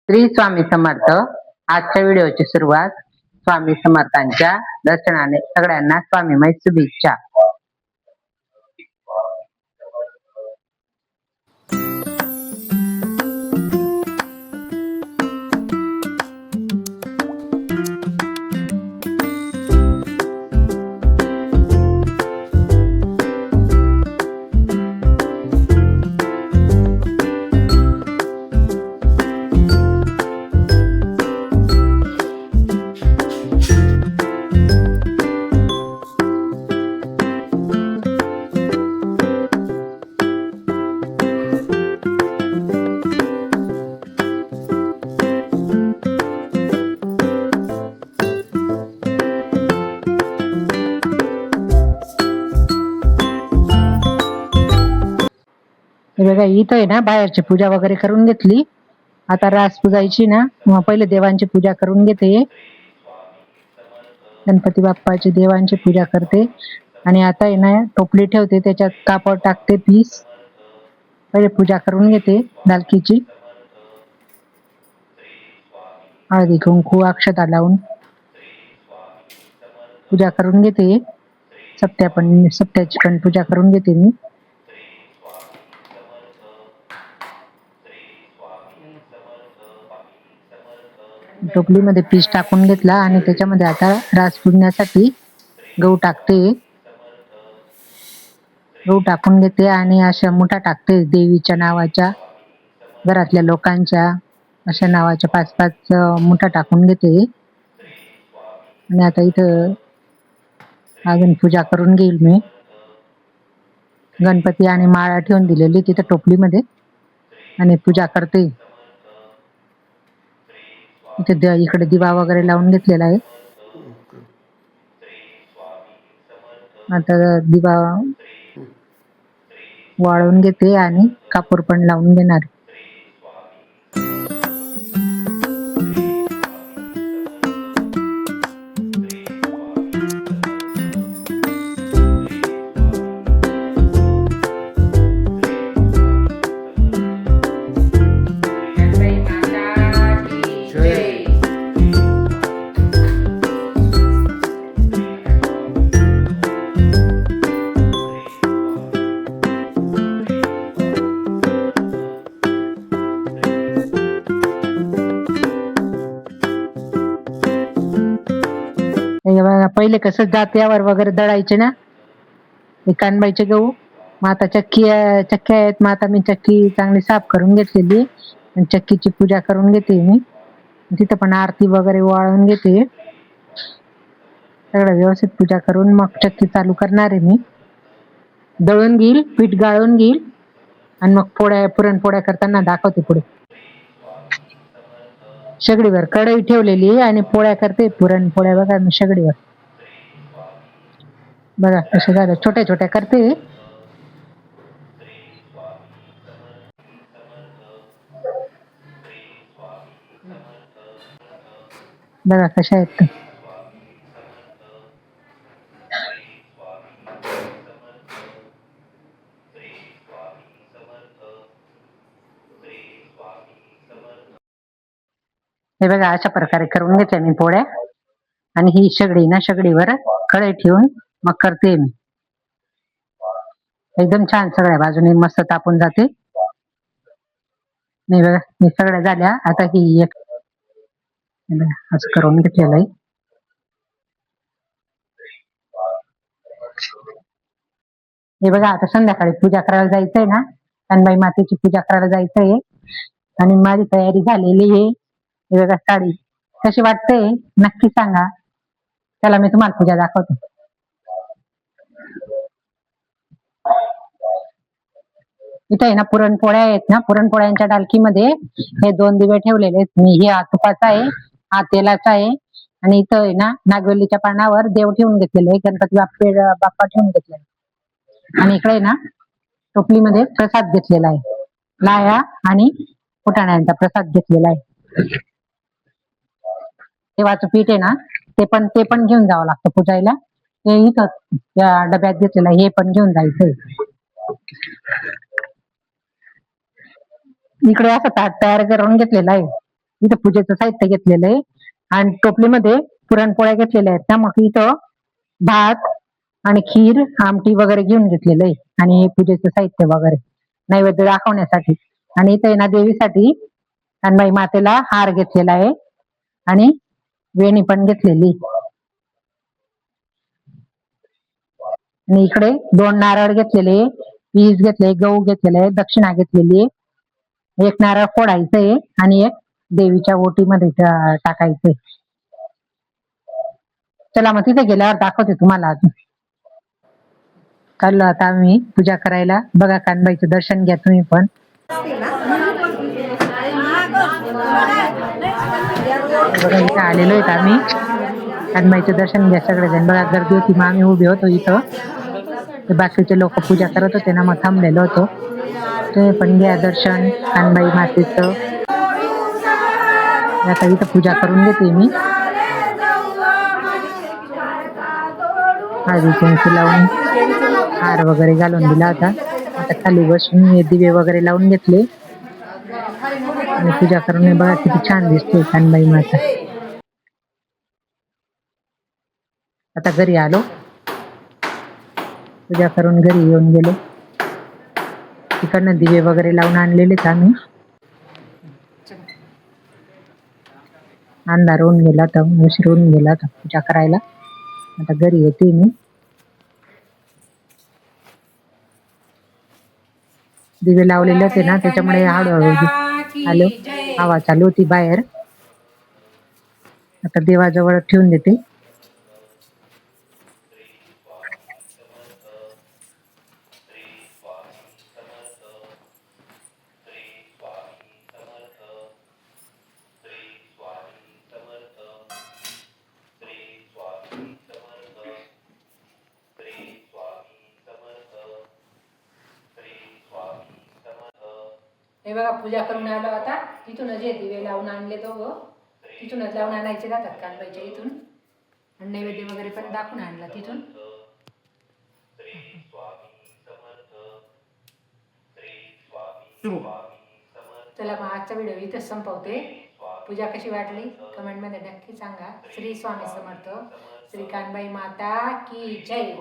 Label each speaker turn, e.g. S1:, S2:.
S1: श्री स्वामी समर्थ. आजच्या व्हिडिओची सुरुवात स्वामी समर्थांच्या दर्शनाने सगळ्यांना स्वामीमय शुभेच्छा. बघा इथं आहे ना, बाहेरची पूजा वगैरे करून घेतली. आता रास पुजायची ना, मग पहिले देवांची पूजा करून घेते. गणपती बाप्पाची देवांची पूजा करते आणि आता आहे ना टोपली ठेवते, त्याच्यात कापड टाकते पीस. पहिले पूजा करून घेते दालकीची. हळदी कुंकू अक्षता लावून पूजा करून घेते. सप्त्याची पण पूजा करून घेते मी. टोपलीमध्ये पीस टाकून घेतला आणि त्याच्यामध्ये आता रास पुजण्यासाठी गहू टाकते. गहू टाकून घेते आणि अशा मुठा टाकते देवीच्या नावाच्या, घरातल्या लोकांच्या अशा नावाच्या 5-5 मुठा टाकून घेते. आणि आता इथं अजून पूजा करून घेईल मी. गणपती आणि माळा ठेवून दिलेली तिथं टोपलीमध्ये आणि पूजा करते. इकडे दिवा वगैरे लावून घेतलेला आहे. आता दिवा वाळून घेते आणि कापूर पण लावून घेणार. पहिले कसं जात्यावर वगैरे दळायचे ना ते कानबाईचे गहू. मग आता चक्क्या आहेत. मग आता मी चक्की चांगली साफ करून घेतलेली आणि चक्कीची पूजा करून घेते मी. तिथं पण आरती वगैरे वाळून घेते. सगळं व्यवस्थित पूजा करून मग चक्की चालू करणार आहे मी. दळून घेईल, पीठ गाळून घेईल आणि मग पुरणपोळ्या करताना दाखवते पुढे. शेगडीवर कढई ठेवलेली आणि पोळ्या करते. पुरणपोळ्या बघा मी शेगडीवर. बघा कशा झाल्या, छोट्या छोट्या करते. बघा कशा आहेत. हे बघा अशा प्रकारे करून घेते मी पोळ्या. आणि ही शेगडी ना, शेगडीवर कढई ठेवून मग करते मी. एकदम छान सगळ्या बाजूने मस्त तापून जाते. नाही बघा मी सगळ्या झाल्या. आता ही एक असं करून घेतलेलं आहे. हे बघा आता संध्याकाळी पूजा करायला जायचंय ना, कानबाई मातेची पूजा करायला जायचंय आणि माझी तयारी झालेली आहे. हे बघा साडी कशी वाटते नक्की सांगा. त्याला मी तुम्हाला पूजा दाखवते. इथे आहे ना पुरणपोळ्या आहेत ना, पुरणपोळ्यांच्या डालकीमध्ये हे 2 दिवे ठेवलेले आहेत मी. हे तुपाचा आहे, हा तेलाचा आहे. आणि इथं आहे ना नागवेलीच्या पानावर देव ठेवून घेतलेले आहे, गणपती बाप्पा ठेवून घेतलेले. आणि इकडे ना टोपलीमध्ये प्रसाद घेतलेला आहे, लाया आणि फुटाण्यांचा प्रसाद घेतलेला आहे. देवाचं पीठ आहे ना, ते पण घेऊन जावं लागतं पूजायला. हे इथं या डब्यात घेतलेलं आहे, हे पण घेऊन जायचंय. इकडे असं ताट तयार करून घेतलेलं आहे. इथं पूजेचं साहित्य घेतलेलं आहे आणि टोपलीमध्ये पुरणपोळ्या घेतलेल्या आहेत ना, मग इथं भात आणि खीर आमटी वगैरे घेऊन घेतलेलं आहे आणि हे पूजेचं साहित्य वगैरे नैवेद्य दाखवण्यासाठी. आणि इथं आहे ना देवीसाठी कानबाई मातेला हार घेतलेला आहे आणि वेणी पण घेतलेली. आणि इकडे 2 नारळ घेतलेले, पीस घेतले, गहू घेतलेले, दक्षिणा घेतलेली, एक नारळ फोडायचंय आणि एक देवीच्या ओटीमध्ये टाकायचंय. चला मग तिथे गेल्यावर दाखवते तुम्हाला अजून. चाललो आता आम्ही पूजा करायला. बघा कानबाईचं दर्शन घ्या तुम्ही पण. बघा इथं आलेलो आहेत आम्ही. कानबाईचं दर्शन घ्या सगळेजण. बघा गर्दी होती मग आम्ही उभे होतो इथं. ते बाकीचे लोक पूजा करत होते ना, मग थांबलेलो होतो. तुम्ही पण घ्या दर्शन कानबाई मातेचं. आता इथं पूजा करून घेते मी. हळदी कुंकू लावून हार वगैरे घालून दिला होता. आता खाली बसून दिवे वगैरे लावून घेतले आणि पूजा करून बघा किती छान दिसते कानबाई माता. आता घरी आलो, पूजा करून घरी येऊन गेलो. तिकडनं दिवे वगैरे लावून आणलेलेच आम्ही. अंधार होऊन गेला तर उशीर होऊन गेला तर पूजा करायला. आता घरी येते मी. दिवे लावलेले होते ना त्याच्यामुळे हळूहळू आलो. हवा चालू होती बाहेर. आता देवाजवळ ठेवून देते. हे बघा पूजा करून आलो आता. तिथूनच हे दिवे लावून आणले दोघं. तिथूनच लावून आणायचे राहतात कानबाईच्या इथून. आणि नैवेद्य वगैरे पण दाखवून आणला तिथून. चला मग आजचा व्हिडिओ इथंच संपवते. पूजा कशी वाटली कमेंटमध्ये नक्की सांगा. श्री स्वामी समर्थ. श्री कानबाई माता की जय.